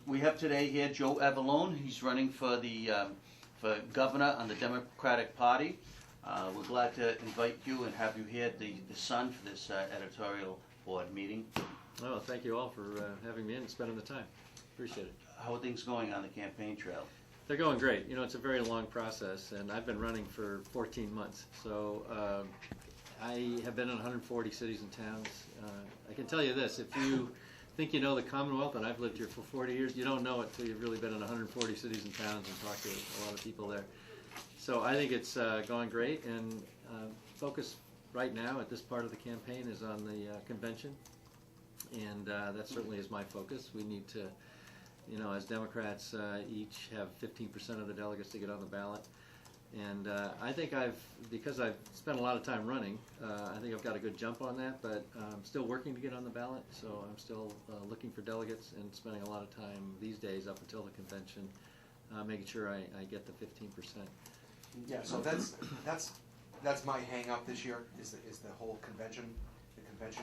We have today here Joe Avellone. He's running for the for governor on the Democratic Party. We're glad to invite you and have you here, the Sun, for this editorial board meeting. Oh, thank you all for having me in and spending the time. Appreciate it. How are things going on the campaign trail? They're going great. You know, it's a very long process, and I've been running for 14 months. So I have been in 140 cities and towns. I can tell you this, if you think you know the Commonwealth, and I've lived here for 40 years, you don't know it till you've really been in 140 cities and towns and talked to a lot of people there. So I think it's going great, and focus right now at this part of the campaign is on the convention, and that certainly is my focus. We need to, you know, as Democrats, each have 15% of the delegates to get on the ballot. And I think because I've spent a lot of time running, I think I've got a good jump on that, but I'm still working to get on the ballot, so I'm still looking for delegates and spending a lot of time these days up until the convention making sure I get the 15%. Yeah, so that's my hang up this year is the whole convention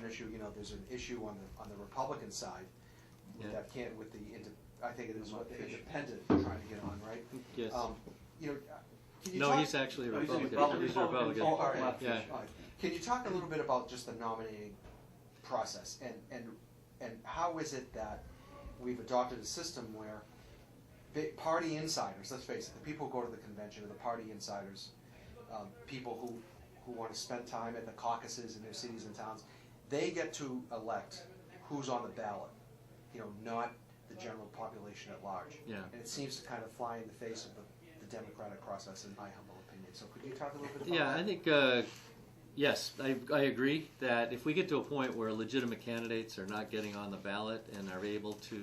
issue. You know, there's an issue on the Republican side with I think it is what the independent trying to get on, right? Yes. You know, no, he's actually a Republican. He's a Republican. Oh, all right. Yeah. All right. Can you talk a little bit about just the nominating process and how is it that we've adopted a system where party insiders, let's face it, the people who go to the convention are the party insiders, people who want to spend time at the caucuses in their cities and towns, they get to elect who's on the ballot, you know, not the general population at large. Yeah. And it seems to kind of fly in the face of the democratic process, in my humble opinion. So could you talk a little bit about that? Yeah, I think, yes, I agree that if we get to a point where legitimate candidates are not getting on the ballot and are able to,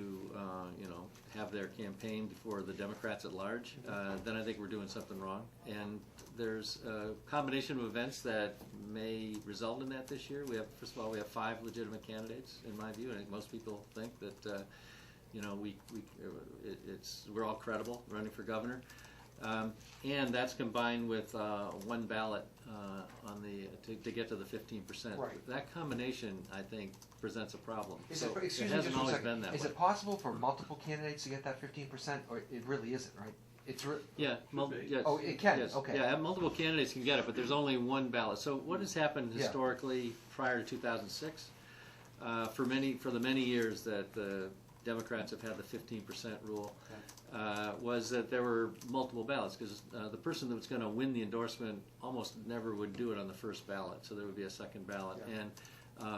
you know, have their campaign before the Democrats at large, then I think we're doing something wrong. And there's a combination of events that may result in that this year. First of all, we have 5 legitimate candidates, in my view. I think most people think that, you know, we're all credible running for governor. And that's combined with one ballot to get to the 15%. Right. That combination, I think, presents a problem. It hasn't always been that way. Is it possible for multiple candidates to get that 15%, or it really isn't, right? Yes. Oh, it can. Yes. Okay. Yeah, multiple candidates can get it, but there's only one ballot. So what has happened historically prior to 2006? For the many years that the Democrats have had the 15% rule, was that there were multiple ballots, because the person that was going to win the endorsement almost never would do it on the first ballot, so there would be a second ballot. Yeah.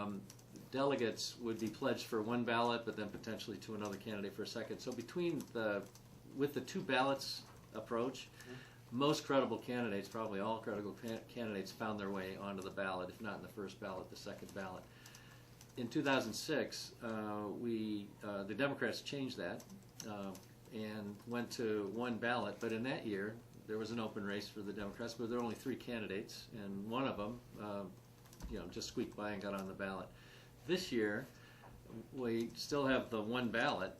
And delegates would be pledged for one ballot, but then potentially to another candidate for a second. So with the 2 ballots approach, most credible candidates, probably all credible candidates, found their way onto the ballot, if not in the first ballot, the second ballot. In 2006, the Democrats changed that and went to one ballot, but in that year there was an open race for the Democrats, but there were only 3 candidates, and one of them you know, just squeaked by and got on the ballot. This year we still have the one ballot,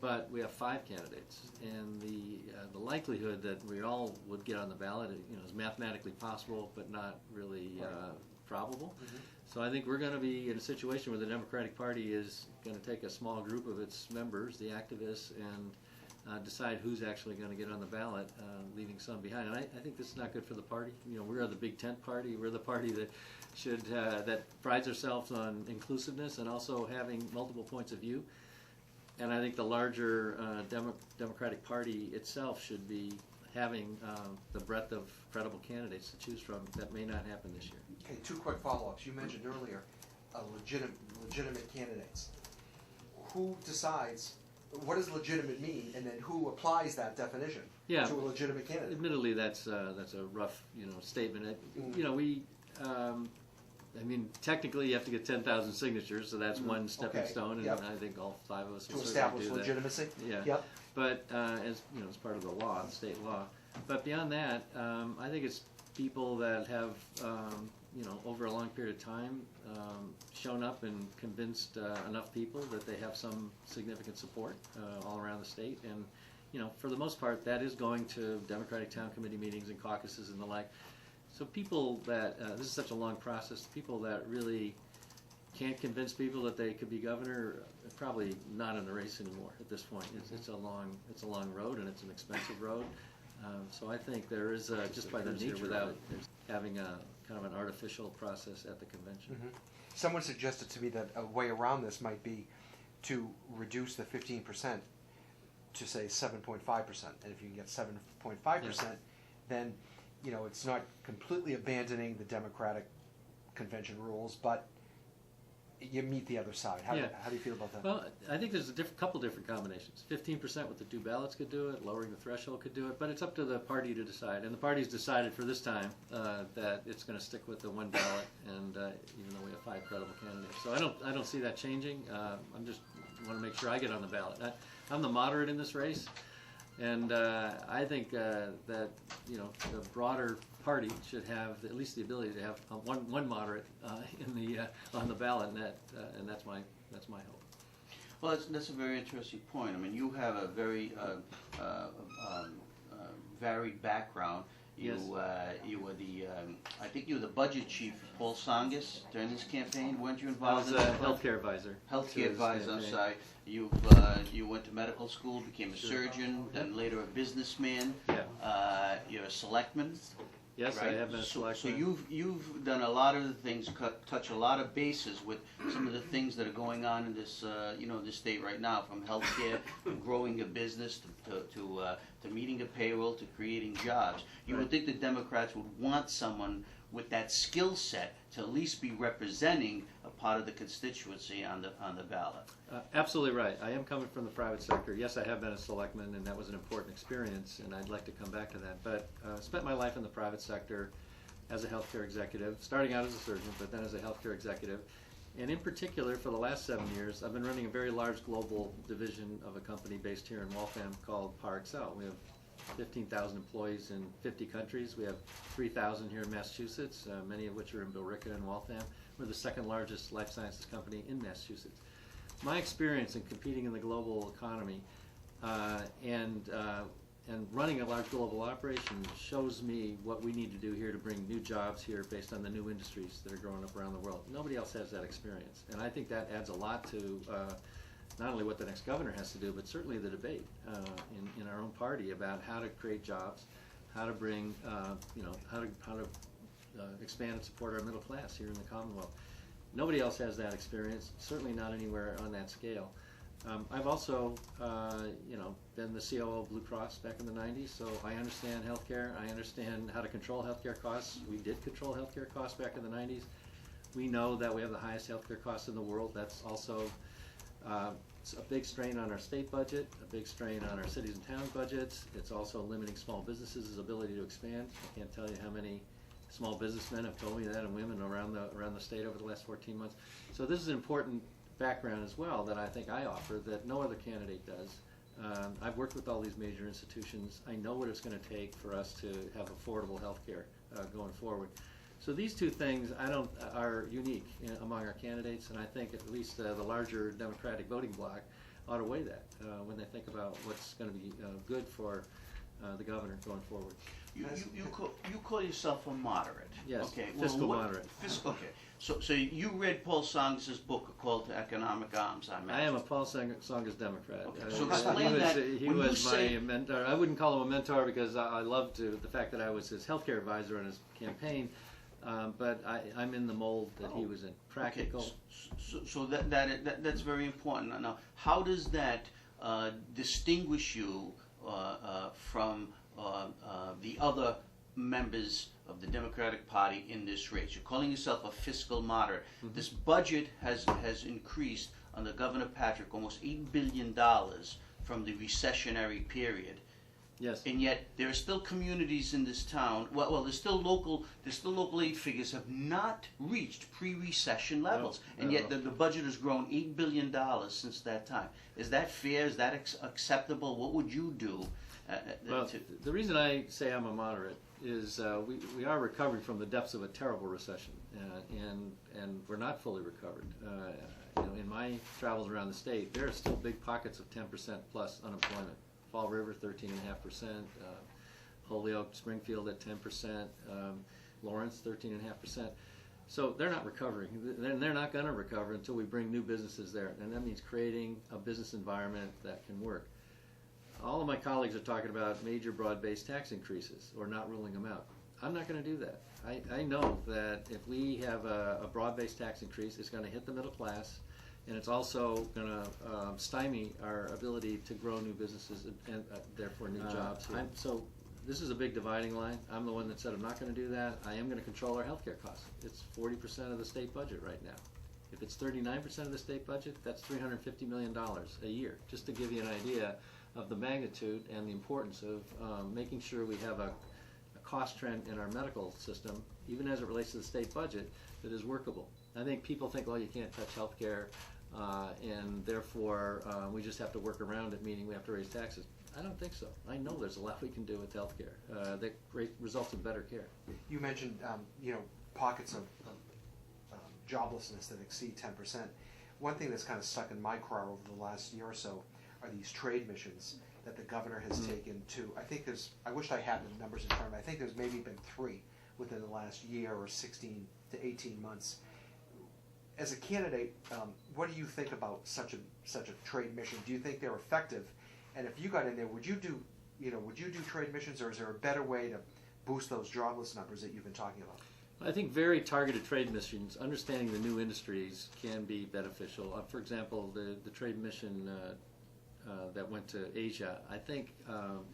but we have 5 candidates, and the likelihood that we all would get on the ballot, you know, is mathematically possible, but not really probable. Mm-hmm. So I think we're going to be in a situation where the Democratic Party is going to take a small group of its members, the activists, and decide who's actually going to get on the ballot, leaving some behind. And I think this is not good for the party. You know, we're the big tent party. We're the party that that prides ourselves on inclusiveness and also having multiple points of view. And I think the larger Democratic Party itself should be having the breadth of credible candidates to choose from. That may not happen this year. Okay, 2 quick follow-ups. You mentioned earlier legitimate candidates. Who decides, what does legitimate mean, and then who applies that definition to a legitimate candidate? Admittedly, that's a rough, you know, statement. You know, I mean, technically you have to get 10,000 signatures, so that's one stepping stone, and I think all 5 of us will establish do that. legitimacy. Yeah. Yep. But as you know, as part of the law, the state law. But beyond that, I think it's people that have, you know, over a long period of time, shown up and convinced enough people that they have some significant support all around the state, and you know, for the most part, that is going to Democratic town committee meetings and caucuses and the like. So people that, this is such a long process, people that really can't convince people that they could be governor, probably not in the race anymore at this point. It's a long road, and it's an expensive road. So I think there is just by the nature without having a kind of an artificial process at the convention. Mm-hmm. Someone suggested to me that a way around this might be to reduce the 15% to say 7.5%, and if you can get 7.5%, then it's not completely abandoning the Democratic convention rules, but you meet the other side. How do you feel about that? Well, I think there's a couple different combinations. 15% with the 2 ballots could do it, lowering the threshold could do it, but it's up to the party to decide. And the party's decided for this time that it's going to stick with the 1 ballot, and even though we have 5 credible candidates. So I don't see that changing. I'm just want to make sure I get on the ballot. I'm the moderate in this race, and I think that the broader party should have at least the ability to have one moderate on the ballot, and that's my hope. Well, that's a very interesting point. I mean, you have a very varied background. You were the I think you were the budget chief for Paul Tsongas during this campaign. Weren't you I involved was in a healthcare advisor. Healthcare advisor. I'm campaign. sorry. You went to medical school, became a surgeon, then later a businessman. Yeah. You're a selectman. Yes, Right? I have been a So selectman. you've done a lot of the things, touch a lot of bases with some of the things that are going on in this this state right now, from healthcare to growing a business to meeting a payroll to creating jobs. You would think the Democrats would want someone with that skill set to at least be representing a part of the constituency on the ballot. Absolutely right. I am coming from the private sector. Yes, I have been a selectman, and that was an important experience, and I'd like to come back to that. But I spent my life in the private sector as a healthcare executive, starting out as a surgeon, but then as a healthcare executive. And in particular, for the last 7 years, I've been running a very large global division of a company based here in Waltham called ParExcel. We have 15,000 employees in 50 countries. We have 3,000 here in Massachusetts, many of which are in Billerica and Waltham. We're the second largest life sciences company in Massachusetts. My experience in competing in the global economy and running a large global operation shows me what we need to do here to bring new jobs here based on the new industries that are growing up around the world. Nobody else has that experience, and I think that adds a lot to not only what the next governor has to do, but certainly the debate in our own party about how to create jobs, how to bring, how to expand and support our middle class here in the Commonwealth. Nobody else has that experience, certainly not anywhere on that scale. I've also, been the COO of Blue Cross back in the 90s, so I understand healthcare. I understand how to control healthcare costs. We did control healthcare costs back in the 90s. We know that we have the highest healthcare costs in the world. That's also it's a big strain on our state budget, a big strain on our cities and towns budgets. It's also limiting small businesses' ability to expand. I can't tell you how many small businessmen have told me that, and women around the state over the last 14 months. So this is an important background as well that I think I offer that no other candidate does. I've worked with all these major institutions. I know what it's going to take for us to have affordable health care going forward. So these two things are unique among our candidates, and I think at least the larger Democratic voting bloc ought to weigh that when they think about what's going to be good for the governor going forward. You call yourself a moderate. Yes, Okay. fiscal moderate. Okay. So you read Paul Tsongas' book, A Call to Economic Arms, I imagine. I am a Paul Tsongas Democrat. Okay. So explain that. He When you was say- my mentor. I wouldn't call him a mentor because I loved the fact that I was his healthcare advisor on his campaign. But I'm in the mold that he was in. Practical. Okay. So that's very important. Now, how does that distinguish you from the other members of the Democratic Party in this race? You're calling yourself a fiscal moderate. Mm-hmm. This budget has increased under Governor Patrick almost $8 billion from the recessionary period. Yes. And yet there are still communities in this town. Well, there's still local aid figures have not reached pre-recession levels, and yet the budget has grown $8 billion since that time. Is that fair? Is that acceptable? What would you do? Well, the reason I say I'm a moderate is we are recovering from the depths of a terrible recession, and we're not fully recovered. In my travels around the state, there are still big pockets of 10% plus unemployment. Fall River, 13.5%, Holyoke, Springfield at 10%, Lawrence, 13.5%. So they're not recovering. They're not going to recover until we bring new businesses there, and that means creating a business environment that can work. All of my colleagues are talking about major broad-based tax increases or not ruling them out. I'm not going to do that. I know that if we have a broad-based tax increase, it's going to hit the middle class, and it's also going to stymie our ability to grow new businesses and therefore new jobs here. So this is a big dividing line. I'm the one that said I'm not going to do that. I am going to control our healthcare costs. It's 40% of the state budget right now. If it's 39% of the state budget, that's $350 million a year, just to give you an idea of the magnitude and the importance of making sure we have a cost trend in our medical system, even as it relates to the state budget, that is workable. I think people think, well, you can't touch health care, and therefore we just have to work around it, meaning we have to raise taxes. I don't think so. I know there's a lot we can do with health care that results in better care. You mentioned pockets of joblessness that exceed 10%. One thing that's kind of stuck in my craw over the last year or so are these trade missions that the governor has taken to, I wish I had the numbers in front of me, I think there's maybe been 3 within the last year or 16 to 18 months. As a candidate, what do you think about such a trade mission? Do you think they're effective? And if you got in there, would you do trade missions, or is there a better way to boost those jobless numbers that you've been talking about? I think very targeted trade missions, understanding the new industries, can be beneficial. For example, the trade mission that went to Asia, I think,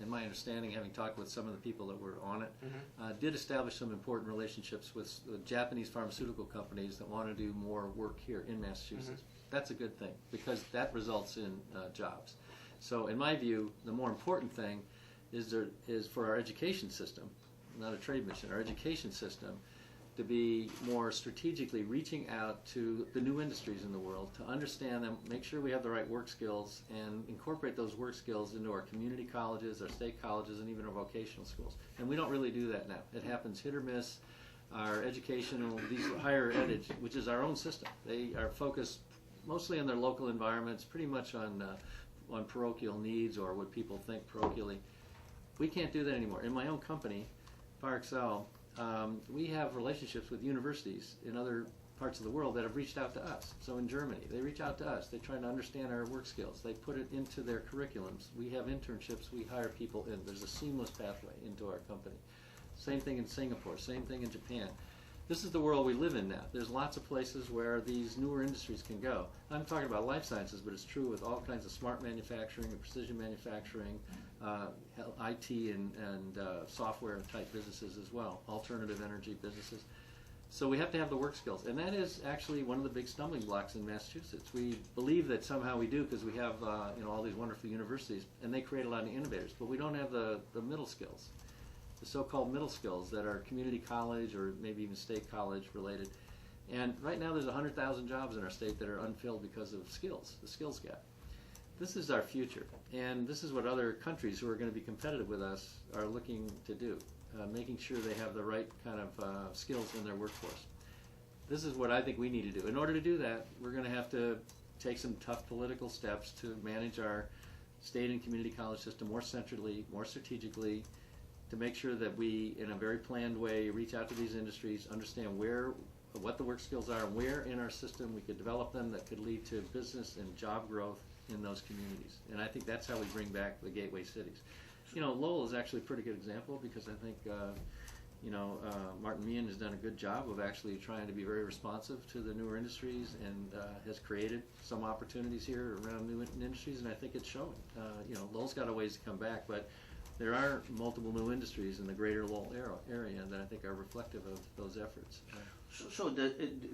in my understanding, having talked with some of the people that were on it, did establish some important relationships with Japanese pharmaceutical companies that want to do more work here in Massachusetts. That's a good thing, because that results in jobs. So in my view, the more important thing is for our education system, not a trade mission, our education system, to be more strategically reaching out to the new industries in the world, to understand them, make sure we have the right work skills, and incorporate those work skills into our community colleges, our state colleges, and even our vocational schools. And we don't really do that now. It happens hit or miss. Our educational, these higher ed, which is our own system, they are focused mostly on their local environments, pretty much on parochial needs or what people think parochially. We can't do that anymore. In my own company, ParExcel, we have relationships with universities in other parts of the world that have reached out to us. So in Germany, they reach out to us. They try to understand our work skills. They put it into their curriculums. We have internships. We hire people in. There's a seamless pathway into our company. Same thing in Singapore. Same thing in Japan. This is the world we live in now. There's lots of places where these newer industries can go. I'm talking about life sciences, but it's true with all kinds of smart manufacturing and precision manufacturing, IT and software type businesses as well, alternative energy businesses. So we have to have the work skills, and that is actually one of the big stumbling blocks in Massachusetts. We believe that somehow we do because we have all these wonderful universities, and they create a lot of innovators, but we don't have the middle skills. The so-called middle skills that are community college or maybe even state college related. And right now there's 100,000 jobs in our state that are unfilled because of skills, the skills gap. This is our future, and this is what other countries who are going to be competitive with us are looking to do, making sure they have the right kind of skills in their workforce. This is what I think we need to do. In order to do that, we're going to have to take some tough political steps to manage our state and community college system more centrally, more strategically, to make sure that we, in a very planned way, reach out to these industries, understand what the work skills are, and where in our system we could develop them that could lead to business and job growth in those communities. And I think that's how we bring back the gateway cities. Lowell is actually a pretty good example, because I think Martin Meehan has done a good job of actually trying to be very responsive to the newer industries, and has created some opportunities here around new industries, and I think it's showing. Lowell's got a ways to come back, but there are multiple new industries in the greater Lowell area that I think are reflective of those efforts. So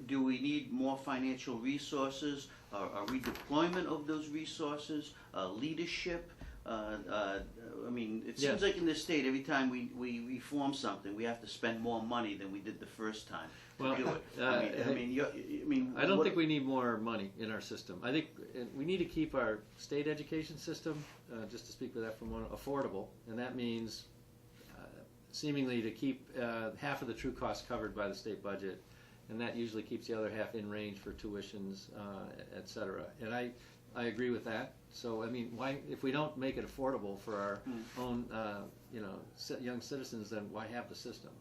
do we need more financial resources, a redeployment of those resources, leadership? It seems like in this state, every time we reform something, we have to spend more money than we did the first time to do it. I don't think we need more money in our system. I think we need to keep our state education system, just to speak with that for one, affordable, and that means seemingly to keep half of the true costs covered by the state budget, and that usually keeps the other half in range for tuitions, et cetera. And I agree with that. So why, if we don't make it affordable for our own young citizens, then why have the system?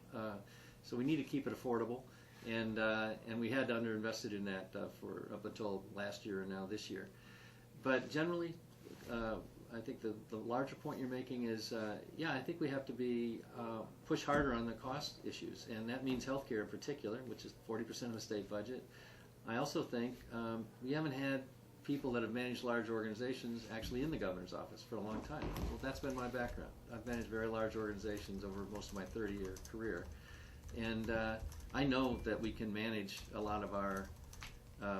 So we need to keep it affordable. And we had underinvested in that for up until last year and now this year. But generally, I think the larger point you're making is, I think we have to push harder on the cost issues, and that means healthcare in particular, which is 40% of the state budget. I also think we haven't had people that have managed large organizations actually in the governor's office for a long time. Well, that's been my background. I've managed very large organizations over most of my 30-year career, and I know that we can manage a lot of our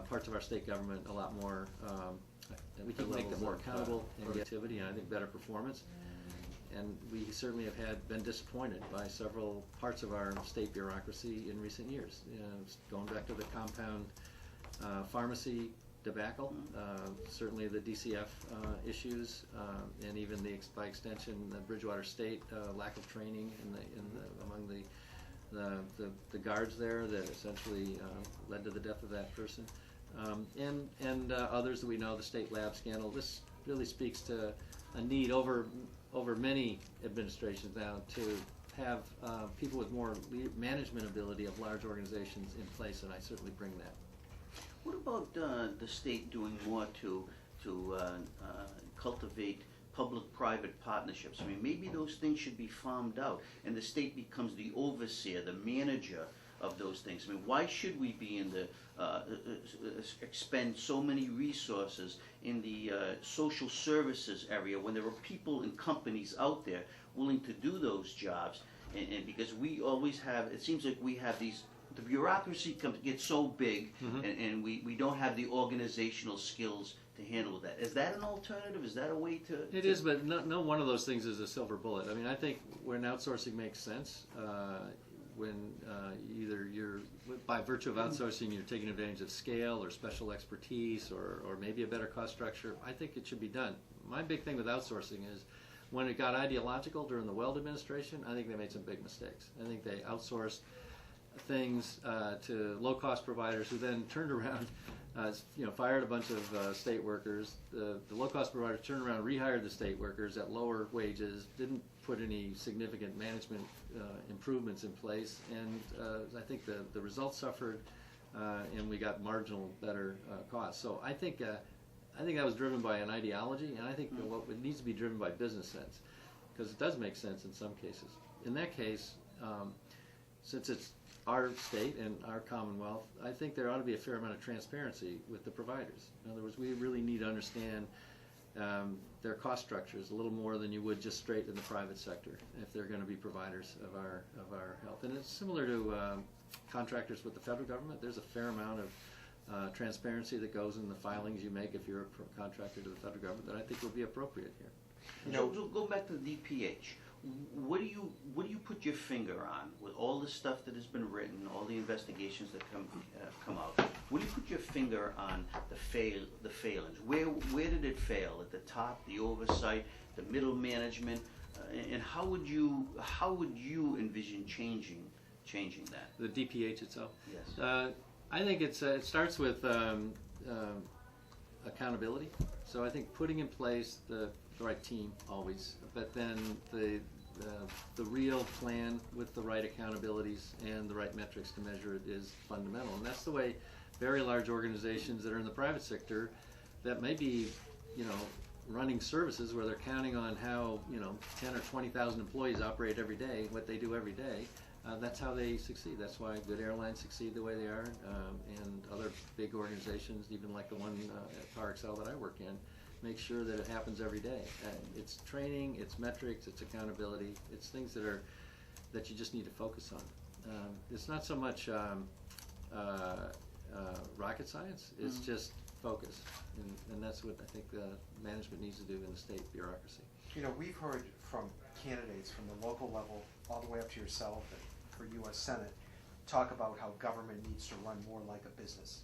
parts of our state government a lot more. We can make them more accountable and activity, and I think better performance. And we certainly have been disappointed by several parts of our state bureaucracy in recent years. Going back to the compound pharmacy debacle, certainly the DCF issues, and even by extension the Bridgewater State lack of training among the guards there that essentially led to the death of that person. And others that we know, the state lab scandal. This really speaks to a need over many administrations now to have people with more management ability of large organizations in place, and I certainly bring that. What about the state doing more to cultivate public-private partnerships? I mean, maybe those things should be farmed out, and the state becomes the overseer, the manager of those things. I mean, why should we be in the expend so many resources in the social services area when there are people and companies out there willing to do those jobs? And because we always have, it seems like we have the bureaucracy gets so big, and we don't have the organizational skills to handle that. Is that an alternative? Is that a way to? It is, but no one of those things is a silver bullet. I mean, I think when outsourcing makes sense, when either you're, by virtue of outsourcing, you're taking advantage of scale or special expertise or maybe a better cost structure, I think it should be done. My big thing with outsourcing is when it got ideological during the Weld administration, I think they made some big mistakes. I think they outsourced things to low-cost providers who then turned around, fired a bunch of state workers. The low-cost providers turned around, rehired the state workers at lower wages, didn't put any significant management improvements in place, and I think the results suffered, and we got marginal better costs. So I think that was driven by an ideology, and I think what it needs to be driven by business sense, because it does make sense in some cases. In that case, since it's our state and our Commonwealth, I think there ought to be a fair amount of transparency with the providers. In other words, we really need to understand their cost structures a little more than you would just straight in the private sector if they're going to be providers of our health. And it's similar to contractors with the federal government. There's a fair amount of transparency that goes in the filings you make if you're a contractor to the federal government that I think would be appropriate here. So go back to the DPH. What do you put your finger on with all the stuff that has been written, all the investigations that come out? What do you put your finger on the failings? Where did it fail? At the top, the oversight, the middle management, and how would you envision changing that? The DPH itself. Yes. I think it starts with accountability. So I think putting in place the right team always, but then the real plan with the right accountabilities and the right metrics to measure it is fundamental. And that's the way very large organizations that are in the private sector that may be, running services where they're counting on how, 10 or 20,000 employees operate every day, what they do every day. That's how they succeed. That's why good airlines succeed the way they are, and other big organizations, even like the one at PowerXL that I work in, make sure that it happens every day. It's training, it's metrics, it's accountability, it's things that you just need to focus on. It's not so much rocket science, it's just focus, and that's what I think management needs to do in the state bureaucracy. We've heard from candidates from the local level all the way up to yourself and for U.S. Senate talk about how government needs to run more like a business.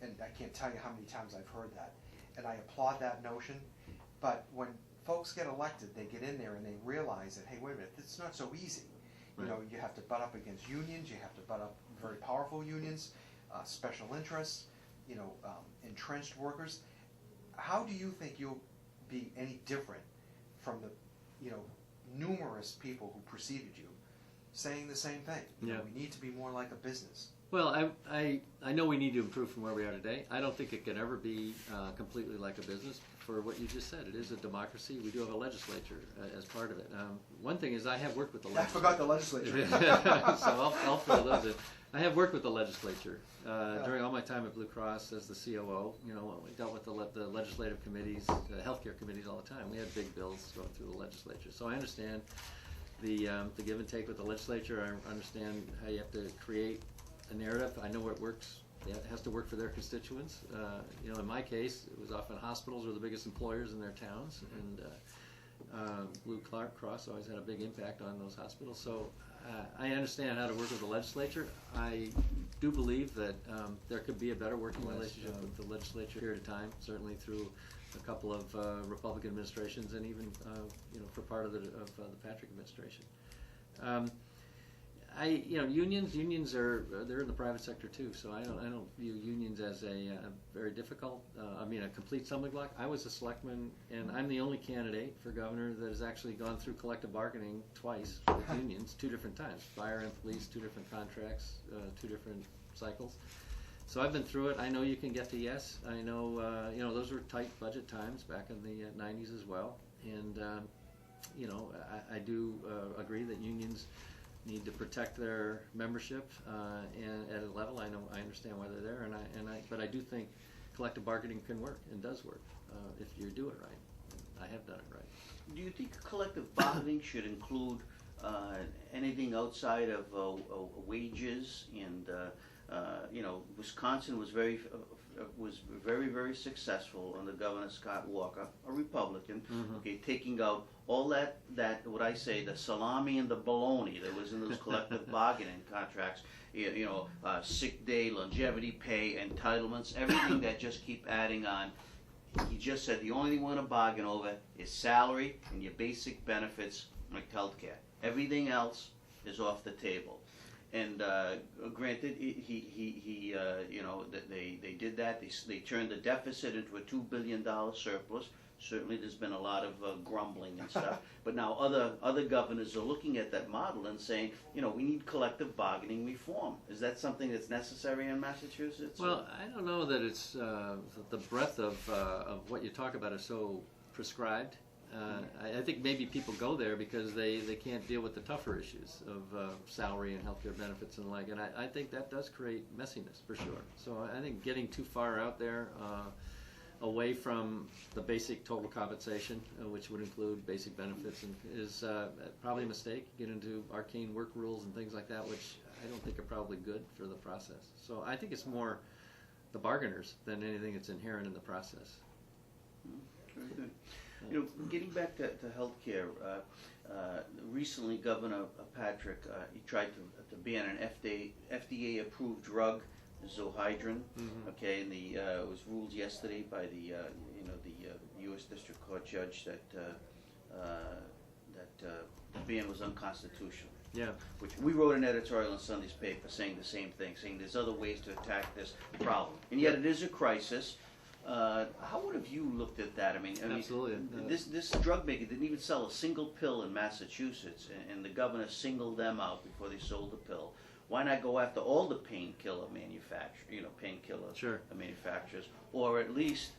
And I can't tell you how many times I've heard that. And I applaud that notion, but when folks get elected, they get in there and they realize that, hey, wait a minute, it's not so easy. Right. You have to butt up against unions, you have to butt up very powerful unions, special interests, entrenched workers. How do you think you'll be any different from the, numerous people who preceded you saying the same thing? Yeah. We need to be more like a business. Well, I know we need to improve from where we are today. I don't think it can ever be completely like a business for what you just said. It is a democracy. We do have a legislature as part of it. One thing is I have worked with the I legislature. forgot the legislature. So I'll fill those in. I have worked with the legislature during all my time at Blue Cross as the COO. You know, we dealt with the legislative committees, healthcare committees all the time. We had big bills going through the legislature. So I understand the give and take with the legislature. I understand how you have to create a narrative. I know it works. It has to work for their constituents. You know, in my case, it was often hospitals were the biggest employers in their towns, and Blue Cross always had a big impact on those hospitals. So I understand how to work with the legislature. I do believe that there could be a better working relationship with the legislature here at a time, certainly through a couple of Republican administrations, and even you know, for part of the Patrick administration. Unions are they're in the private sector too, so I don't view unions as a very difficult. A complete stumbling block. I was a selectman, and I'm the only candidate for governor that has actually gone through collective bargaining twice with unions, 2 different times, fire and police, 2 different contracts, 2 different cycles. So I've been through it. I know you can get to yes. I know those were tight budget times back in the 90s as well, and I do agree that unions need to protect their membership and at a level. I understand why they're there, but I do think collective bargaining can work and does work if you do it right. I have done it right. Do you think collective bargaining should include anything outside of wages? And Wisconsin was very very successful under Governor Scott Walker, a Republican. Mm-hmm. Okay, taking out all that what I say, the salami and the bologna that was in those collective bargaining contracts. Sick day, longevity pay, entitlements, everything that just keep adding on. He just said the only thing we're going to bargain over is salary and your basic benefits like healthcare. Everything else is off the table. And granted, they did that. They turned the deficit into a $2 billion surplus. Certainly, there's been a lot of grumbling and stuff. But now other governors are looking at that model and saying, we need collective bargaining reform. Is that something that's necessary in Massachusetts? Well, I don't know that it's the breadth of what you talk about is so prescribed. I think maybe people go there because they can't deal with the tougher issues of salary and healthcare benefits and the like, and I think that does create messiness for sure. So I think getting too far out there, away from the basic total compensation, which would include basic benefits, is probably a mistake. Get into arcane work rules and things like that, which I don't think are probably good for the process. So I think it's more the bargainers than anything that's inherent in the process. Very good. Getting back to healthcare, recently Governor Patrick he tried to ban an FDA-approved drug, Zohydrin. Mm-hmm. Okay, and it was ruled yesterday by the U.S. District Court judge that the ban was unconstitutional. Yeah. Which we wrote an editorial in Sunday's paper saying the same thing, saying there's other ways to attack this problem, and yet it is a crisis. How would have you looked at that? I mean, Absolutely. This drug maker didn't even sell a single pill in Massachusetts, and the governor singled them out before they sold the pill. Why not go after all the painkiller manufacturers, or at least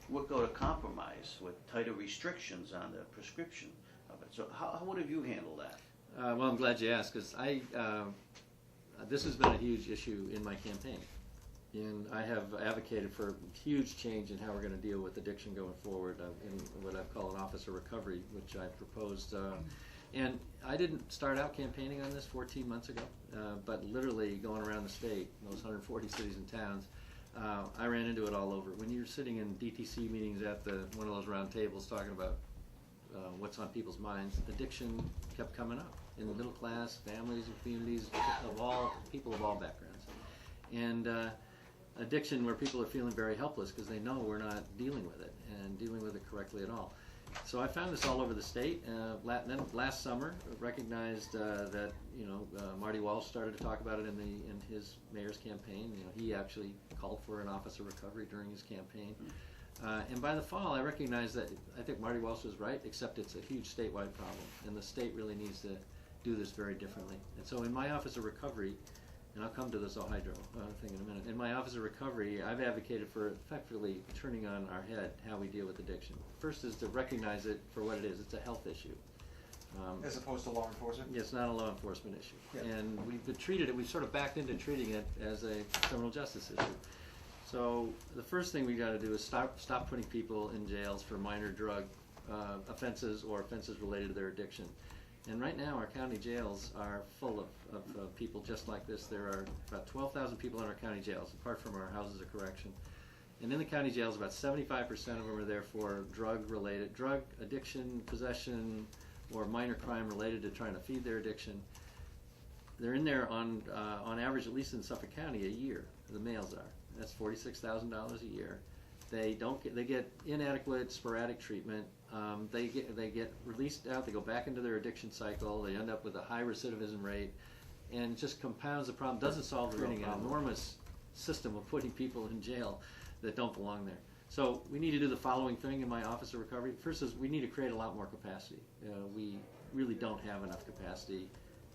work out a compromise with tighter restrictions on the prescription of it? So how would have you handled that? Well, I'm glad you asked, because this has been a huge issue in my campaign. And I have advocated for huge change in how we're going to deal with addiction going forward in what I call an office of recovery, which I proposed. And I didn't start out campaigning on this 14 months ago, but literally going around the state, those 140 cities and towns, I ran into it all over. When you're sitting in DTC meetings at one of those round tables talking about what's on people's minds, addiction kept coming up in the middle class, families and communities people of all backgrounds. And addiction where people are feeling very helpless because they know we're not dealing with it and dealing with it correctly at all. So I found this all over the state. Then last summer, recognized that Marty Walsh started to talk about it in his mayor's campaign. He actually called for an office of recovery during his campaign. And by the fall, I recognized that I think Marty Walsh was right, except it's a huge statewide problem, and the state really needs to do this very differently. And so in my office of recovery, and I'll come to this Ohydro thing in a minute. In my Office of Recovery, I've advocated for effectively turning on our head how we deal with addiction. First is to recognize it for what it is. It's a health issue. As opposed to law enforcement? It's not a law enforcement issue. Yeah. And we've sort of backed into treating it as a criminal justice issue. So the first thing we got to do is stop putting people in jails for minor drug offenses or offenses related to their addiction. And right now our county jails are full of people just like this. There are about 12,000 people in our county jails, apart from our houses of correction. And in the county jails, about 75% of them are there for drug addiction, possession, or minor crime related to trying to feed their addiction. They're in there on average, at least in Suffolk County, a year. The males are. That's $46,000 a year. They get inadequate, sporadic treatment. They get released out. They go back into their addiction cycle. They end up with a high recidivism rate, and it just compounds the problem. Doesn't solve the problem. An enormous system of putting people in jail that don't belong there. So we need to do the following thing in my Office of Recovery. First is we need to create a lot more capacity. We really don't have enough capacity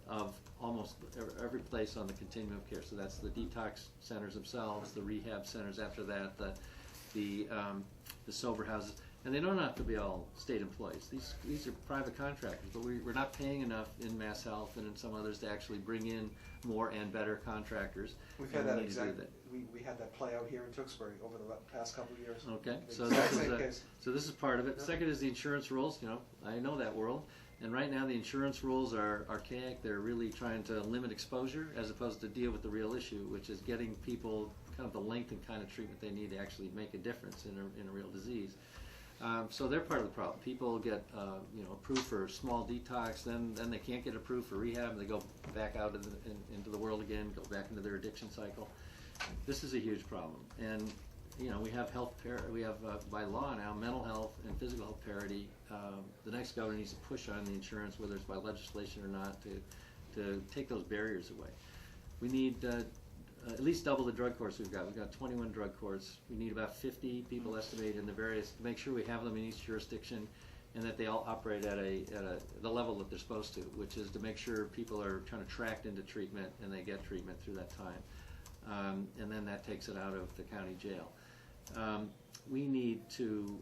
of almost every place on the continuum of care. So that's the detox centers themselves, the rehab centers after that, the sober houses. And they don't have to be all state employees. These are private contractors, but we're not paying enough in Mass Health and in some others to actually bring in more and better contractors. We've had that we had that play out here in Tewksbury over the past couple of years. Okay, so this is part of it. Yeah. Second is the insurance rules. I know that world. And right now the insurance rules are archaic. They're really trying to limit exposure as opposed to deal with the real issue, which is getting people kind of the length and kind of treatment they need to actually make a difference in a real disease. So they're part of the problem. People get approved for small detox, then they can't get approved for rehab, and they go back out into the world again, go back into their addiction cycle. This is a huge problem, and we have we have by law now mental health and physical health parity. The next governor needs to push on the insurance, whether it's by legislation or not, to take those barriers away. We need at least double the drug courts we've got. We've got 21 drug courts. We need about 50 people estimated in the various, to make sure we have them in each jurisdiction and that they all operate at the level that they're supposed to, which is to make sure people are kind of tracked into treatment and they get treatment through that time. And then that takes it out of the county jail. We need to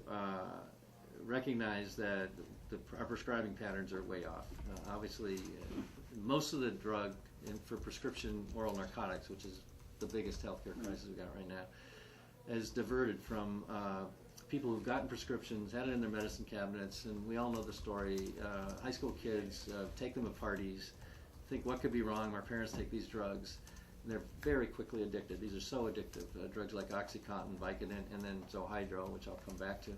recognize that our prescribing patterns are way off. Obviously, most of the drug for prescription oral narcotics, which is the biggest healthcare crisis we've got right now, is diverted from people who've gotten prescriptions, had it in their medicine cabinets, and we all know the story. High school kids take them at parties, think what could be wrong, our parents take these drugs, and they're very quickly addicted. These are so addictive, drugs like OxyContin, Vicodin, and then Zohydro, which I'll come back to.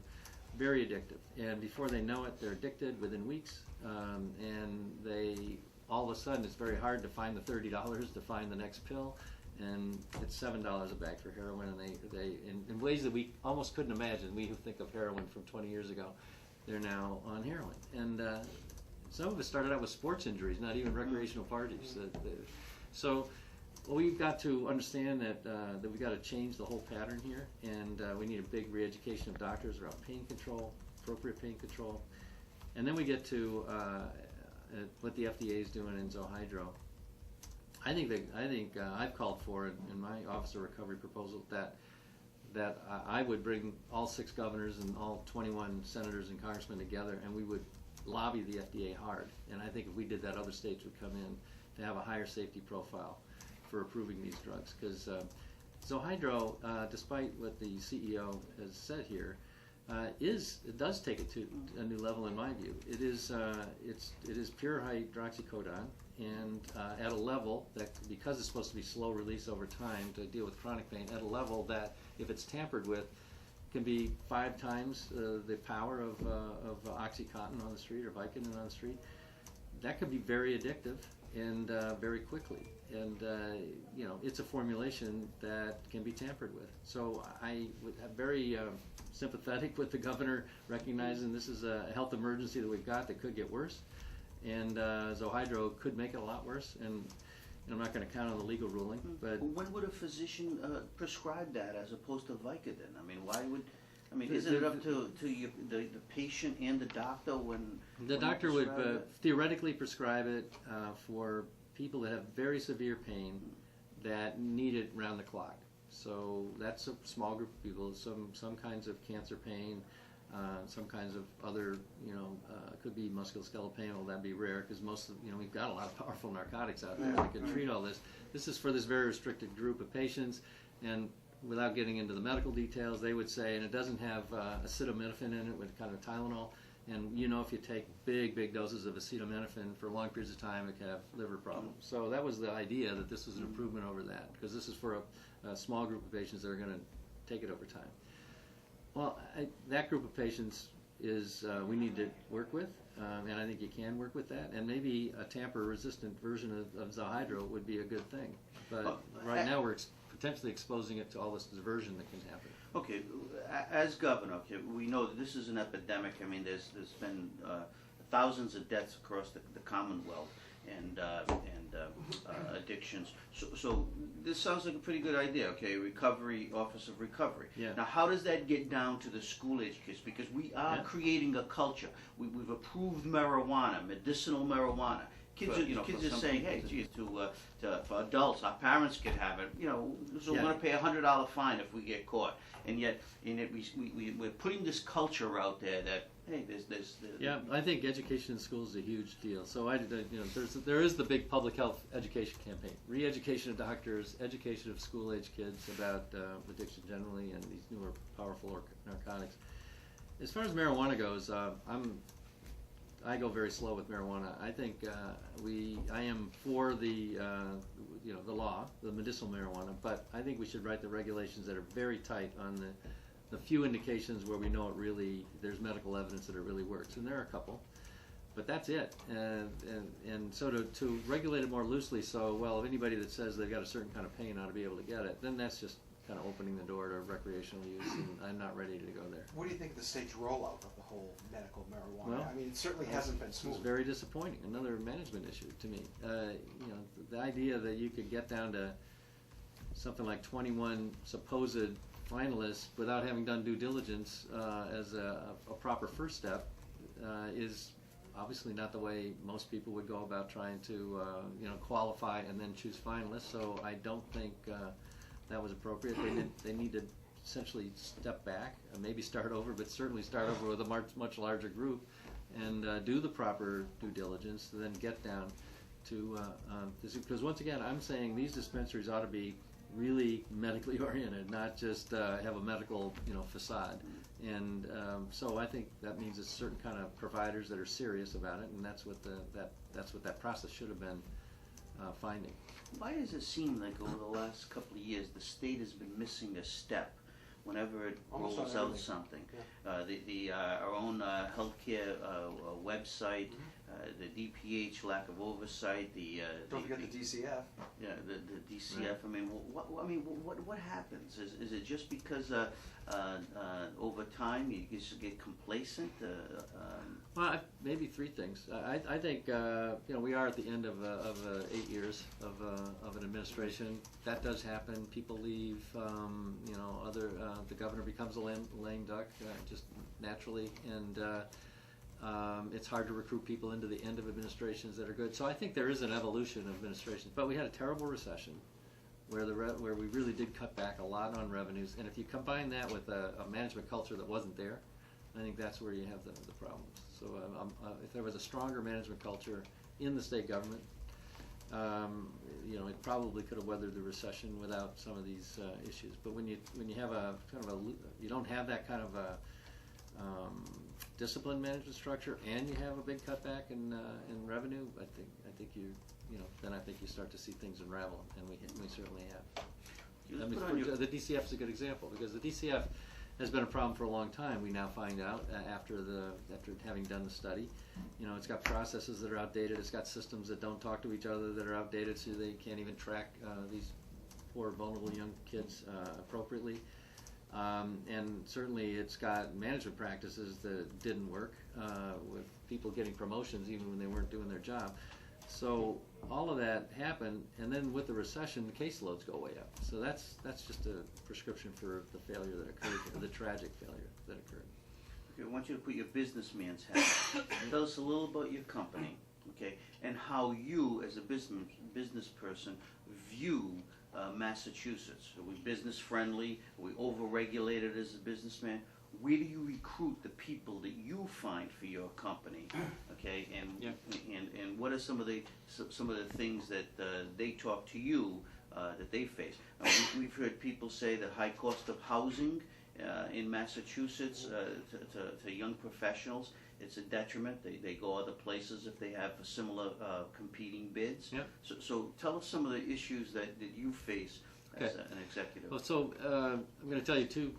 Very addictive, and before they know it, they're addicted within weeks, and they all of a sudden it's very hard to find the $30 to find the next pill, and it's $7 a bag for heroin, and they in ways that we almost couldn't imagine. We who think of heroin from 20 years ago, they're now on heroin, and some of it started out with sports injuries, not even recreational parties. So we've got to understand that we've got to change the whole pattern here, and we need a big re-education of doctors around pain control, appropriate pain control, and then we get to what the FDA is doing in Zohydro. I think I've called for in my Office of Recovery proposal that I would bring all 6 governors and all 21 senators and congressmen together, and we would lobby the FDA hard. And I think if we did that, other states would come in to have a higher safety profile for approving these drugs. Because Zohydro, despite what the CEO has said here, it does take it to a new level in my view. It is pure hydroxycodone, and at a level that, because it's supposed to be slow release over time to deal with chronic pain, at a level that if it's tampered with can be 5 times the power of OxyContin on the street or Vicodin on the street. That could be very addictive and very quickly. And it's a formulation that can be tampered with. So I would have very sympathetic with the governor, recognizing this is a health emergency that we've got that could get worse, and Zohydro could make it a lot worse. And I'm not going to count on the legal ruling, but when would a physician prescribe that as opposed to Vicodin? I mean, why would? I mean, isn't it up to the patient and the doctor when the doctor would theoretically prescribe it for people that have very severe pain, that need it round the clock. So that's a small group of people. Some kinds of cancer pain, some kinds of other, could be musculoskeletal pain. Well, that'd be rare because most of, we've got a lot of powerful narcotics out there that can treat all this. This is for this very restricted group of patients, and without getting into the medical details, they would say, and it doesn't have acetaminophen in it with kind of Tylenol. And if you take big doses of acetaminophen for long periods of time, it can have liver problems. So that was the idea, that this was an improvement over that, because this is for a small group of patients that are going to take it over time. Well, that group of patients is we need to work with, and I think you can work with that. And maybe a tamper-resistant version of Zalhydro would be a good thing. But right now we're potentially exposing it to all this diversion that can happen. Okay, as governor, we know that this is an epidemic. I mean, there's been thousands of deaths across the Commonwealth and addictions. So this sounds like a pretty good idea. Okay, recovery, Office of Recovery. Yeah. Now, how does that get down to the school-age kids? Because we are creating a culture. We've approved marijuana, medicinal marijuana. Kids are saying, hey, geez, for adults, our parents could have it. So we're going to pay $100 fine if we get caught. And yet we're putting this culture out there that, hey, there's yeah, I think education in schools is a huge deal. So there is the big public health education campaign, re-education of doctors, education of school-age kids about addiction generally and these newer powerful narcotics. As far as marijuana goes, I go very slow with marijuana. I think I am for the the law, the medicinal marijuana, but I think we should write the regulations that are very tight on the few indications where we know there's medical evidence that it really works, and there are a couple, but that's it. And so to regulate it more loosely, so if anybody that says they've got a certain kind of pain ought to be able to get it, then that's just kind of opening the door to recreational use, and I'm not ready to go there. What do you think of the state's rollout of the whole medical marijuana? Well, I mean, it certainly hasn't been smooth. It's very disappointing. Another management issue to me. The idea that you could get down to something like 21 supposed finalists without having done due diligence as a proper first step is obviously not the way most people would go about trying to qualify and then choose finalists. So I don't think that was appropriate. They need to essentially step back, maybe start over, but certainly start over with a much larger group and do the proper due diligence, and then get down to because once again, I'm saying these dispensaries ought to be really medically oriented, not just have a medical facade. And so I think that means it's certain kind of providers that are serious about it, and that's what that process should have been finding. Why does it seem like over the last couple of years the state has been missing a step whenever it Almost rolls on out everything. something? Yeah. Our own healthcare website, the DPH lack of oversight, Don't forget the DCF. Yeah, the DCF. Right. What happens? Is it just because over time you just get complacent? Well, maybe three things. I think we are at the end of 8 years of an administration. That does happen. People leave. The governor becomes a lame duck just naturally, and it's hard to recruit people into the end of administrations that are good. So I think there is an evolution of administrations. But we had a terrible recession where we really did cut back a lot on revenues, and if you combine that with a management culture that wasn't there, I think that's where you have the problems. So if there was a stronger management culture in the state government, it probably could have weathered the recession without some of these issues. But when you have you don't have that kind of a disciplined management structure, and you have a big cutback in revenue, I think you start to see things unravel, and we certainly have. The DCF is a good example, because the DCF has been a problem for a long time. We now find out after having done the study, it's got processes that are outdated. It's got systems that don't talk to each other that are outdated, so they can't even track these poor, vulnerable young kids appropriately. And certainly it's got management practices that didn't work, with people getting promotions even when they weren't doing their job. So all of that happened, and then with the recession, the caseloads go way up. So that's just a prescription for the failure that occurred, the tragic failure that occurred. Okay, I want you to put your businessman's hat. Tell us a little about your company, okay, and how you, as a business person, view Massachusetts? Are we business friendly? Are we overregulated as a businessman? Where do you recruit the people that you find for your company? Okay, and Yeah. and what are some of the things that they talk to you that they face? We've heard people say the high cost of housing in Massachusetts to young professionals, it's a detriment. They go other places if they have similar competing bids. Yeah. So tell us some of the issues that you face as Okay. an executive. Well, so I'm going to tell you two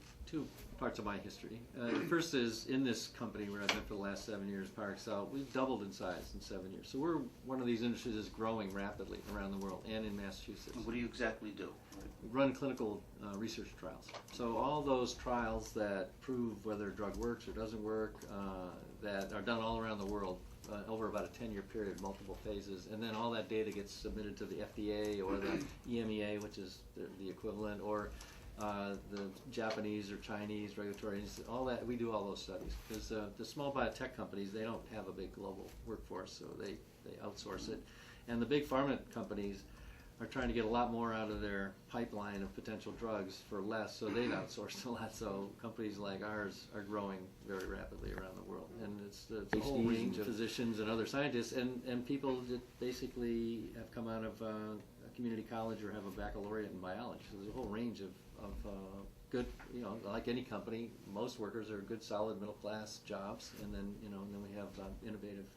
parts of my history. The first is in this company where I've been for the last 7 years, PowerExcel, we've doubled in size in 7 years. So we're one of these industries that's growing rapidly around the world and in Massachusetts. What do you exactly do? We run clinical research trials. So all those trials that prove whether a drug works or doesn't work, that are done all around the world over about a 10-year period, multiple phases, and then all that data gets submitted to the FDA or the EMEA, which is the equivalent, or the Japanese or Chinese regulatory agencies. All that, we do all those studies because the small biotech companies, they don't have a big global workforce, so they outsource it, and the big pharma companies are trying to get a lot more out of their pipeline of potential drugs for less, so they've outsourced a lot. So companies like ours are growing very rapidly around the world, and it's a whole range of physicians and other scientists and people that basically have come out of a community college or have a baccalaureate in biology. So there's a whole range of good, like any company, most workers are good, solid middle class jobs, and then we have innovative,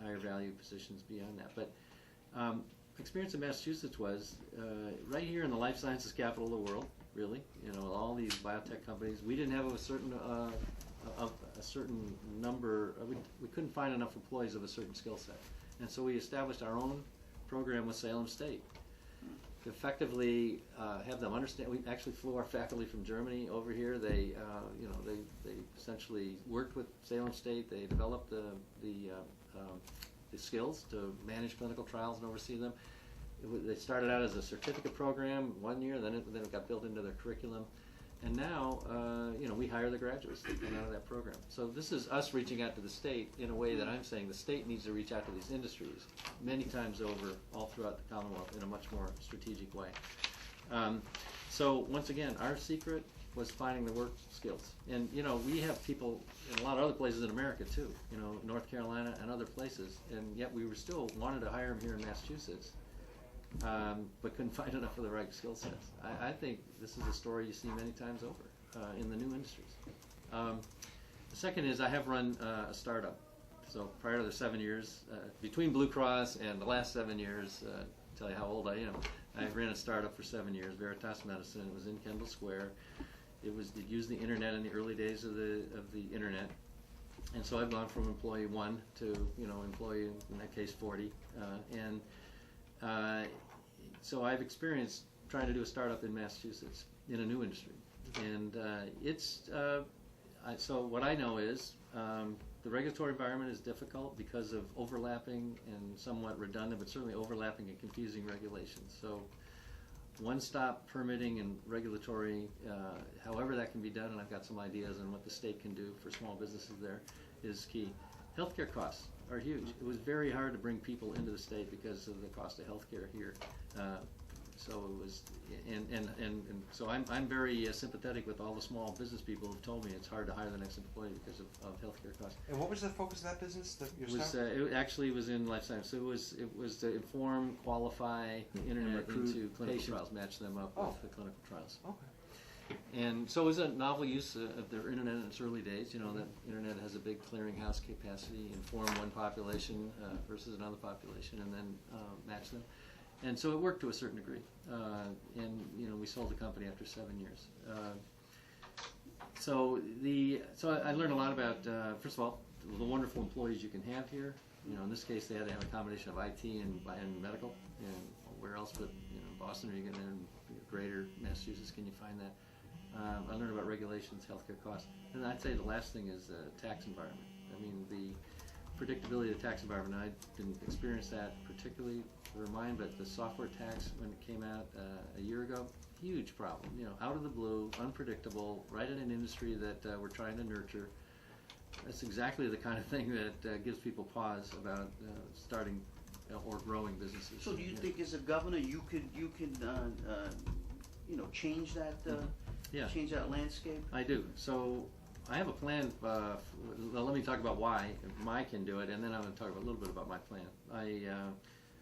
higher value positions beyond that. But experience in Massachusetts was right here in the life sciences capital of the world. Really, all these biotech companies. We didn't have a certain number. We couldn't find enough employees of a certain skill set, and so we established our own program with Salem State to effectively have them understand. We actually flew our faculty from Germany over here. They essentially worked with Salem State. They developed the skills to manage clinical trials and oversee them. They started out as a certificate program 1 year, then it got built into their curriculum, and now we hire the graduates that come out of that program. So this is us reaching out to the state in a way that I'm saying the state needs to reach out to these industries many times over, all throughout the Commonwealth in a much more strategic way. So once again, our secret was finding the work skills. And we have people in a lot of other places in America too, North Carolina and other places, and yet we were still wanted to hire them here in Massachusetts, but couldn't find enough of the right skill sets. I think this is a story you see many times over in the new industries. The second is I have run a startup. So prior to the 7 years, between Blue Cross and the last 7 years, tell you how old I am, I ran a startup for 7 years, Veritas Medicine. It was in Kendall Square. It used the internet in the early days of the internet, and so I've gone from employee 1 to employee, in that case, 40, so I've experienced trying to do a startup in Massachusetts in a new industry, and so what I know is the regulatory environment is difficult because of overlapping and somewhat redundant, but certainly overlapping and confusing regulations. So one-stop permitting and regulatory, however that can be done, and I've got some ideas on what the state can do for small businesses there, is key. Healthcare costs are huge. It was very hard to bring people into the state because of the cost of healthcare here. So it was, and so I'm very sympathetic with all the small business people who've told me it's hard to hire the next employee because of healthcare costs. And what was the focus of that business? It actually was in life science. So it was to inform, qualify the internet into clinical trials, match them up with the clinical trials. Okay. And so it was a novel use of the internet in its early days. That internet has a big clearinghouse capacity, inform one population versus another population, and then match them. And so it worked to a certain degree, and we sold the company after 7 years. So I learned a lot about first of all the wonderful employees you can have here. In this case, they had to have a combination of IT and medical, and where else but Boston or you get in greater Massachusetts can you find that? I learned about regulations, healthcare costs, and I'd say the last thing is tax environment. I mean the predictability of the tax environment. I didn't experience that particularly for mine, but the software tax when it came out a year ago, huge problem. Out of the blue, unpredictable, right in an industry that we're trying to nurture. That's exactly the kind of thing that gives people pause about starting or growing businesses. So do you Yeah. think as a governor, you could change that, Yeah. change that landscape? I do. So I have a plan. Well, let me talk about why I can do it, and then I'm going to talk a little bit about my plan.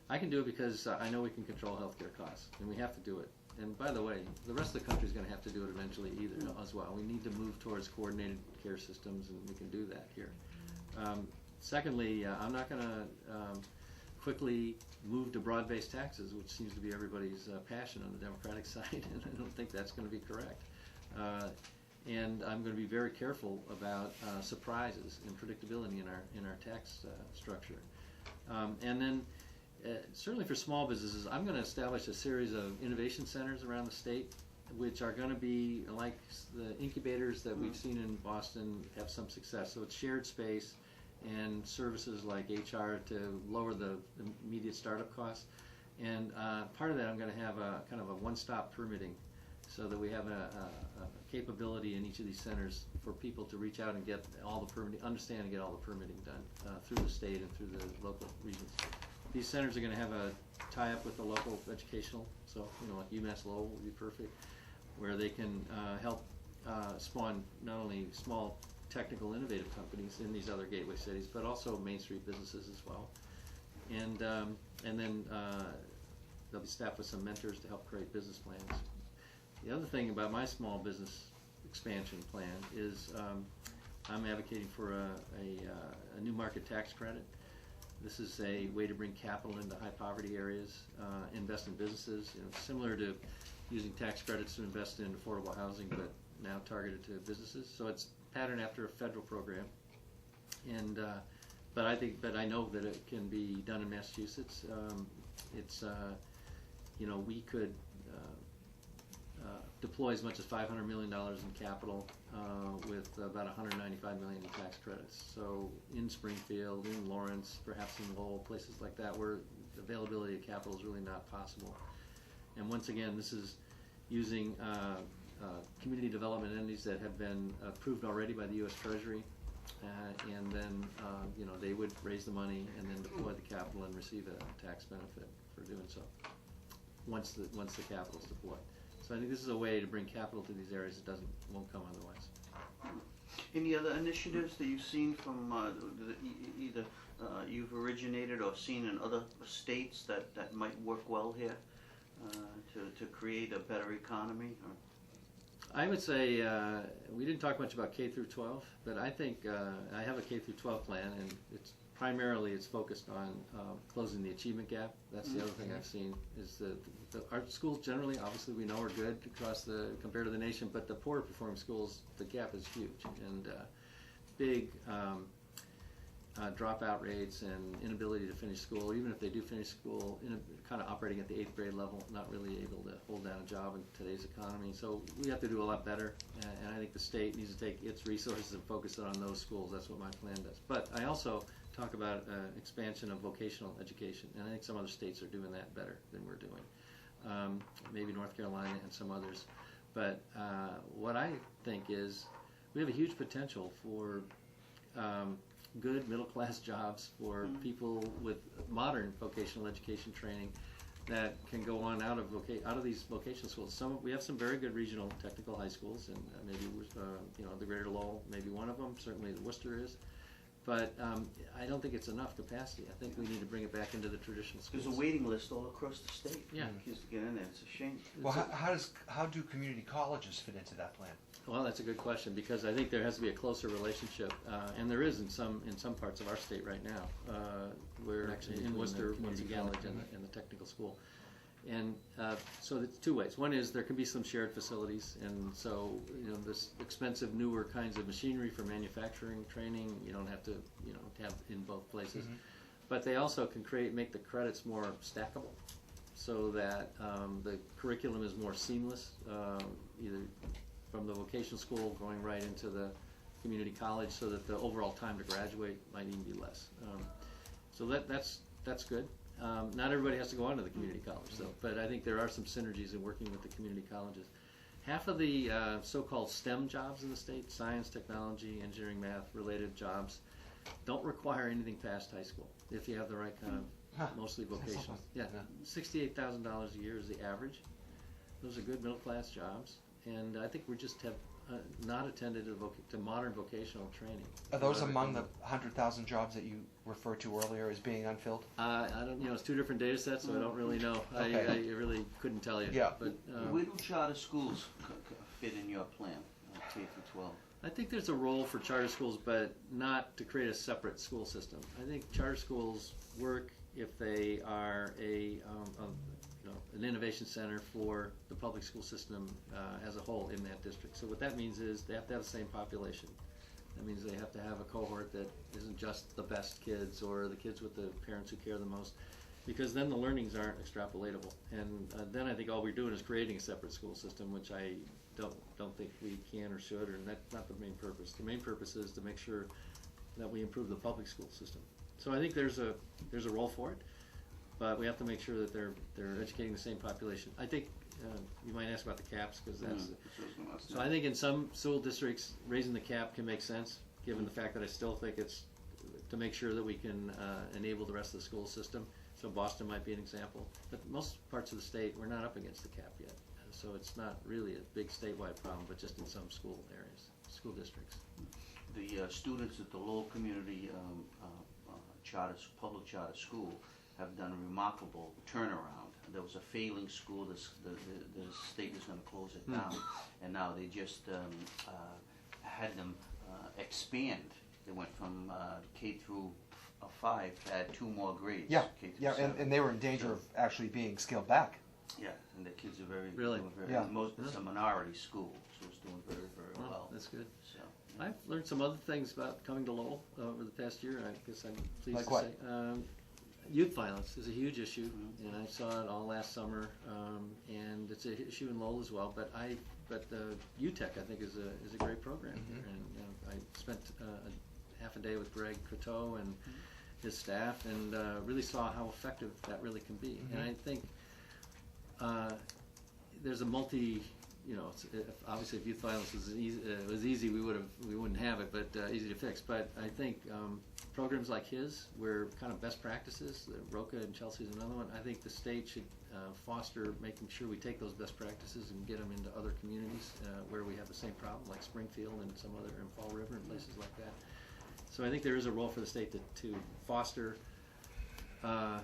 I can do it because I know we can control healthcare costs, and we have to do it. And by the way, the rest of the country is going to have to do it eventually as well. We need to move towards coordinated care systems, and we can do that here. Secondly, I'm not going to quickly move to broad-based taxes, which seems to be everybody's passion on the Democratic side, and I don't think that's going to be correct. And I'm going to be very careful about surprises and predictability in our tax structure. And then, certainly for small businesses, I'm going to establish a series of innovation centers around the state, which are going to be like the incubators that we've seen in Boston have some success. So it's shared space and services like HR to lower the immediate startup costs. And part of that, I'm going to have a kind of a one-stop permitting, so that we have a capability in each of these centers for people to reach out and get all the permitting, understand and get all the permitting done through the state and through the local regions. These centers are going to have a tie-up with the local educational, so like UMass Lowell would be perfect, where they can help spawn not only small technical innovative companies in these other gateway cities, but also Main Street businesses as well. And then they'll be staffed with some mentors to help create business plans. The other thing about my small business expansion plan is I'm advocating for a new market tax credit. This is a way to bring capital into high poverty areas, invest in businesses, similar to using tax credits to invest in affordable housing, but now targeted to businesses. So it's patterned after a federal program, and but I know that it can be done in Massachusetts. We could deploy as much as $500 million in capital with about $195 million in tax credits. So in Springfield, in Lawrence, perhaps in Lowell, places like that where the availability of capital is really not possible. And once again, this is using community development entities that have been approved already by the U.S. Treasury, and then they would raise the money and then deploy the capital and receive a tax benefit for doing so once the capital is deployed. So I think this is a way to bring capital to these areas that won't come otherwise. Any other initiatives that you've seen from either you've originated or seen in other states that might work well here to create a better economy? Or? I would say we didn't talk much about K through 12, but I think I have a K through 12 plan, and it's focused on closing the achievement gap. That's the other thing I've seen is the our schools generally, obviously we know are good compared to the nation, but the poorer performing schools, the gap is huge, and big dropout rates and inability to finish school. Even if they do finish school, kind of operating at the 8th grade level, not really able to hold down a job in today's economy. So we have to do a lot better, and I think the state needs to take its resources and focus it on those schools. That's what my plan does. But I also talk about expansion of vocational education, and I think some other states are doing that better than we're doing. Maybe North Carolina and some others. But what I think is we have a huge potential for good middle-class jobs for people with modern vocational education training that can go on out of these vocational schools. We have some very good regional technical high schools, and maybe the Greater Lowell, maybe one of them. Certainly the Worcester is. But I don't think it's enough capacity. I think we need to bring it back into the traditional schools. There's a waiting list all across the state. Yeah. Kids to get in there. It's a shame. Well, how do community colleges fit into that plan? Well, that's a good question, because I think there has to be a closer relationship, and there is in some parts of our state right now. We're actually in Worcester, once again, in the technical school. And so it's two ways. One is there can be some shared facilities, and so this expensive newer kinds of machinery for manufacturing training you don't have to have in both places. But they also can make the credits more stackable, so that the curriculum is more seamless, either from the vocational school going right into the community college, so that the overall time to graduate might even be less. So that's good. Not everybody has to go on to the community college, though, but I think there are some synergies in working with the community colleges. Half of the so-called STEM jobs in the state, science, technology, engineering, math related jobs, don't require anything past high school if you have the right kind of mostly That's vocational. something. Yeah, Yeah. $68,000 a year is the average. Those are good middle-class jobs, and I think we just have not attended to modern vocational training. Are those among the 100,000 jobs that you referred to earlier as being unfilled? I don't, it's two different data sets, so I don't really know. Okay. I really couldn't tell you. Yeah. But Where do charter schools fit in your plan, K through 12? I think there's a role for charter schools, but not to create a separate school system. I think charter schools work if they are an innovation center for the public school system as a whole in that district. So what that means is they have to have the same population. That means they have to have a cohort that isn't just the best kids or the kids with the parents who care the most, because then the learnings aren't extrapolatable. And then I think all we're doing is creating a separate school system, which I don't think we can or should, or that's not the main purpose. The main purpose is to make sure that we improve the public school system. So I think there's a role for it, but we have to make sure that they're educating the same population. I think you might ask about the caps, because that's. So I think in some school districts, raising the cap can make sense, given the fact that I still think it's to make sure that we can enable the rest of the school system. So Boston might be an example, but most parts of the state, we're not up against the cap yet. So it's not really a big statewide problem, but just in some school areas, school districts. The students at the Lowell Community public charter school have done a remarkable turnaround. There was a failing school. The state was going to close it down, and now they just had them expand. They went from K through 5 to add 2 more grades. Yeah, K through yeah, 7. and they were in danger of actually being scaled back. Yeah, and the kids are doing very Yeah. it's a minority school, so it's doing very, very well. That's good. So, I've learned some other things about coming to Lowell over the past year. I guess I'm pleased Like to what? say. Youth violence is a huge issue, and I saw it all last summer, and it's an issue in Lowell as well. But UTEC I think is a great program, and I spent half a day with Greg Coteau and his staff, and really saw how effective that really can be. And I think there's a obviously if youth violence was easy, we wouldn't have it, but easy to fix. But I think programs like his, where kind of best practices, Roca and Chelsea is another one. I think the state should foster making sure we take those best practices and get them into other communities where we have the same problem, like Springfield and some other, in Fall River and places like that. So I think there is a role for the state to foster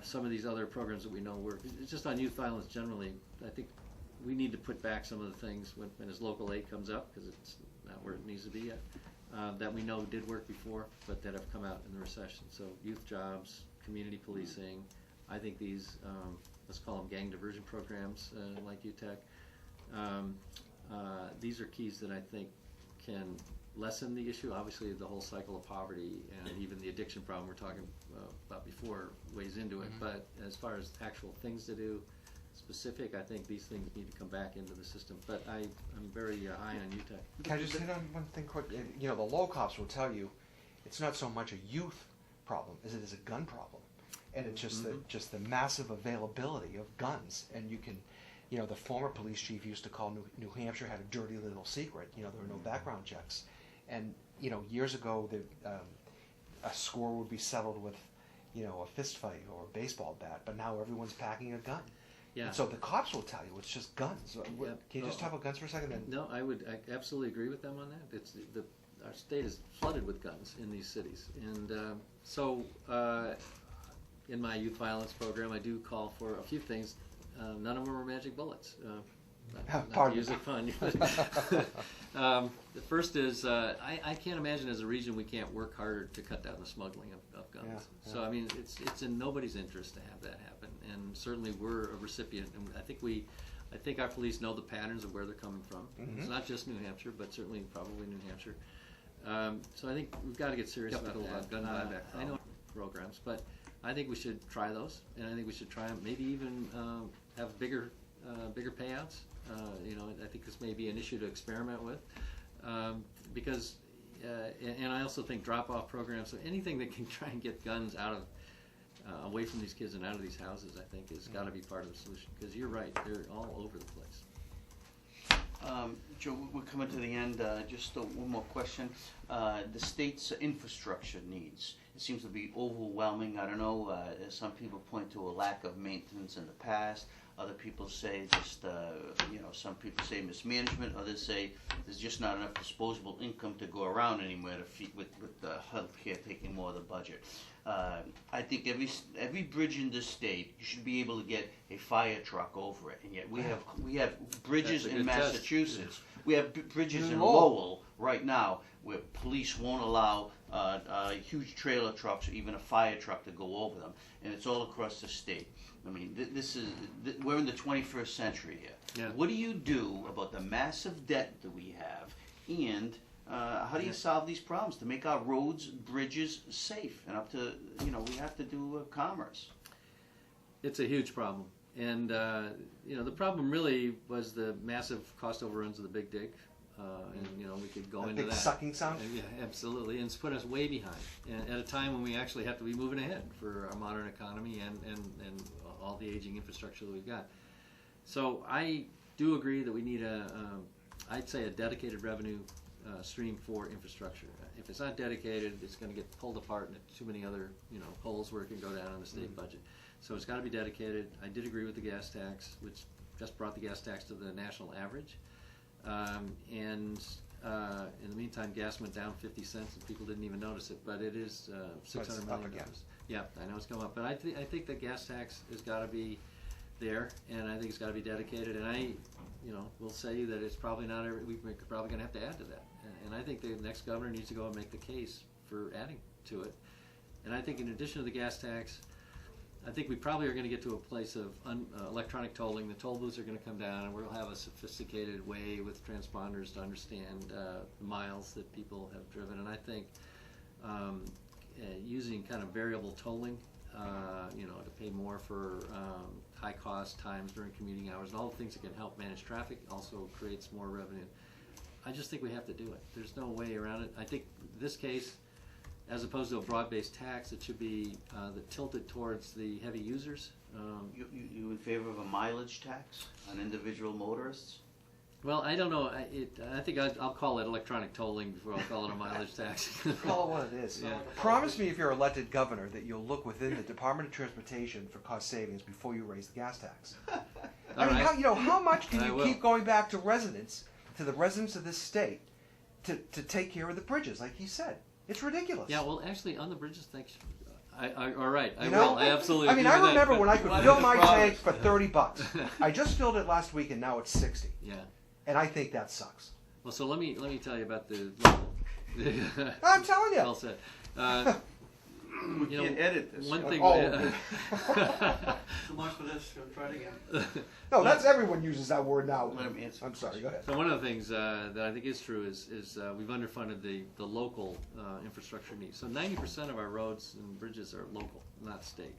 some of these other programs that we know work. It's just on youth violence generally. I think we need to put back some of the things when as local aid comes up, because it's not where it needs to be yet, that we know did work before, but that have come out in the recession. So youth jobs, community policing. I think these, let's call them gang diversion programs like UTEC. These are keys that I think can lessen the issue. Obviously, the whole cycle of poverty and even the addiction problem we're talking about before weighs into it. But as far as actual things to do, specific, I think these things need to come back into the system. But I'm very high on UTEC. Can I just hit on one thing quick? The low cops will tell you it's not so much a youth problem as it is a gun problem, and it's just the massive availability of guns. And you can, the former police chief used to call New Hampshire had a dirty little secret. There were no background checks, and years ago a score would be settled with a fist fight or a baseball bat, but now everyone's packing a gun. Yeah. And so the cops will tell you it's just guns. Yeah. Can you just talk about guns for a second? No, I absolutely agree with them on that. It's our state is flooded with guns in these cities, and so in my youth violence program, I do call for a few things. None of them are magic bullets. Not to use it fun. The first is I can't imagine as a region we can't work harder to cut down the smuggling of guns. Yeah. So I mean it's in nobody's interest to have that happen, and certainly we're a recipient, and I think our police know the patterns of where they're coming from. It's not just New Hampshire, but certainly probably New Hampshire. So I think we've got to get serious about that. Gun buyback. I know programs, but I think we should try those, and I think we should try them. Maybe even have bigger payouts. I think this may be an issue to experiment with, because, and I also think drop-off programs. So anything that can try and get guns out of away from these kids and out of these houses, I think, has got to be part of the solution. Because you're right, they're all over the place. Joe, we're coming to the end. Just one more question. The state's infrastructure needs. It seems to be overwhelming. I don't know. Some people point to a lack of maintenance in the past. Other people say just, some people say mismanagement. Others say there's just not enough disposable income to go around anymore to feed, with healthcare taking more of the budget. I think every bridge in this state, you should be able to get a fire truck over it, and yet we have bridges That's a in good test. Massachusetts. We have bridges in Lowell. Lowell right now where police won't allow huge trailer trucks or even a fire truck to go over them, and it's all across the state. I mean, we're in the 21st century here. Yeah. What do you do about the massive debt that we have, and how do you solve these problems to make our roads, bridges safe and up to, we have to do commerce? It's a huge problem. And, the problem really was the massive cost overruns of the Big Dig. And, we could go into big that. sucking sound? Yeah, absolutely. And it's put us way behind. And at a time when we actually have to be moving ahead for our modern economy and all the aging infrastructure that we've got. So I do agree that we need I'd say a dedicated revenue stream for infrastructure. If it's not dedicated, it's going to get pulled apart into too many other, holes where it can go down in the state budget. So it's got to be dedicated. I did agree with the gas tax, which just brought the gas tax to the national average. In the meantime, gas went down 50 cents, and people didn't even notice it. But it is $600 million. Yeah, I know it's come up, but I think the gas tax has got to be there, and I think it's got to be dedicated. And I will say that it's probably not we're probably going to have to add to that. And I think the next governor needs to go and make the case for adding to it. And I think in addition to the gas tax, I think we probably are going to get to a place of electronic tolling. The toll booths are going to come down, and we'll have a sophisticated way with transponders to understand the miles that people have driven. And I think using kind of variable tolling, to pay more for high-cost times during commuting hours, and all the things that can help manage traffic, also creates more revenue. I just think we have to do it. There's no way around it. I think this case, as opposed to a broad-based tax, it should be tilted towards the heavy users. You in favor of a mileage tax on individual motorists? Well, I don't know. I think I'll call it electronic tolling before I'll call it a mileage tax. Call it what it is. Yeah. Promise me if you're elected governor that you'll look within the Department of Transportation for cost savings before you raise the gas tax. I mean, right. how much can I you will. keep going back to the residents of this state to take care of the bridges, like he said? It's ridiculous. Yeah, well, actually, on the bridges, thanks. All right, I You know? will. I absolutely. I mean, agree I with that, remember but- when I could What fill is the my progress? tank for $30. I just filled it last week, and now it's 60. Yeah. And I think that sucks. Well, so let me tell you about the. I'm telling you. Well said. We can't edit this. One thing. Oh. So much for this. Go try it again. No, that's everyone uses that word now. Let him answer. I'm sorry. Go ahead. So one of the things that I think is true is we've underfunded the local infrastructure needs. So 90% of our roads and bridges are local, not state.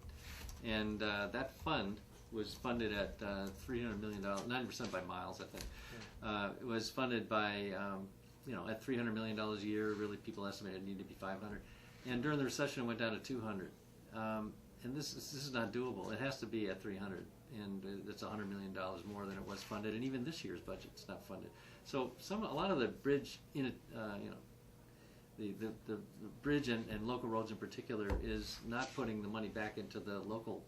And that fund was funded at $300 million, 90% by miles, I think. It was funded by, at $300 million a year. Really, people estimated it needed to be 500. And during the recession, it went down to 200. And this is not doable. It has to be at 300, and it's $100 million more than it was funded. And even this year's budget is not funded. So a lot of the bridge the bridge and local roads in particular is not putting the money back into the local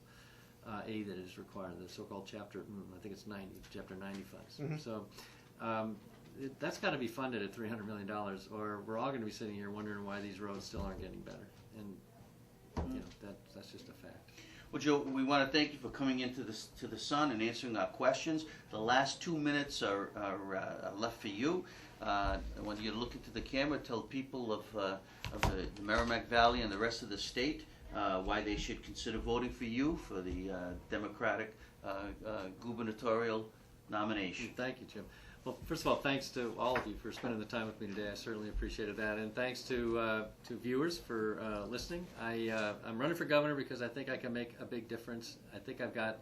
aid that is required, the so-called chapter 90 funds. Mm-hmm. So that's got to be funded at $300 million, or we're all going to be sitting here wondering why these roads still aren't getting better. And that's just a fact. Well, Joe, we want to thank you for coming into the Sun and answering our questions. The last 2 minutes are left for you. When you look into the camera, tell people of the Merrimack Valley and the rest of the state why they should consider voting for you for the Democratic gubernatorial nomination. Thank you, Jim. Well, first of all, thanks to all of you for spending the time with me today. I certainly appreciated that, and thanks to viewers for listening. I'm running for governor because I think I can make a big difference. I think I've got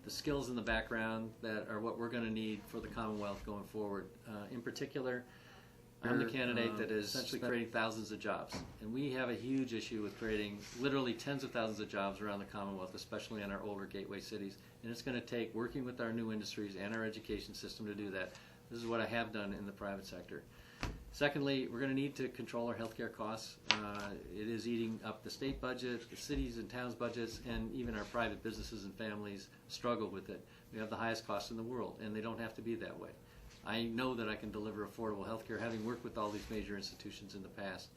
the skills in the background that are what we're going to need for the Commonwealth going forward. In particular, I'm the candidate that is essentially creating thousands of jobs, and we have a huge issue with creating literally tens of thousands of jobs around the Commonwealth, especially in our older gateway cities. And it's going to take working with our new industries and our education system to do that. This is what I have done in the private sector. Secondly, we're going to need to control our healthcare costs. It is eating up the state budget, the cities and towns' budgets, and even our private businesses and families struggle with it. We have the highest costs in the world, and they don't have to be that way. I know that I can deliver affordable healthcare, having worked with all these major institutions in the past.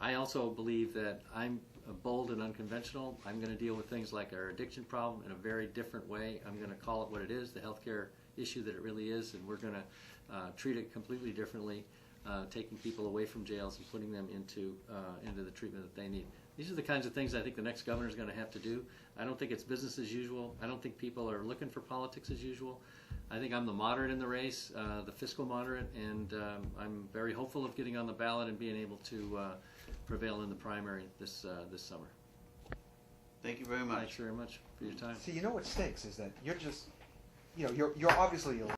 I also believe that I'm bold and unconventional. I'm going to deal with things like our addiction problem in a very different way. I'm going to call it what it is, the healthcare issue that it really is, and we're going to treat it completely differently, taking people away from jails and putting them into the treatment that they need. These are the kinds of things I think the next governor is going to have to do. I don't think it's business as usual. I don't think people are looking for politics as usual. I think I'm the moderate in the race, the fiscal moderate, and I'm very hopeful of getting on the ballot and being able to prevail in the primary this summer. Thank you very much. Thanks very much for your time. See, you know what stinks is that you're just, you're obviously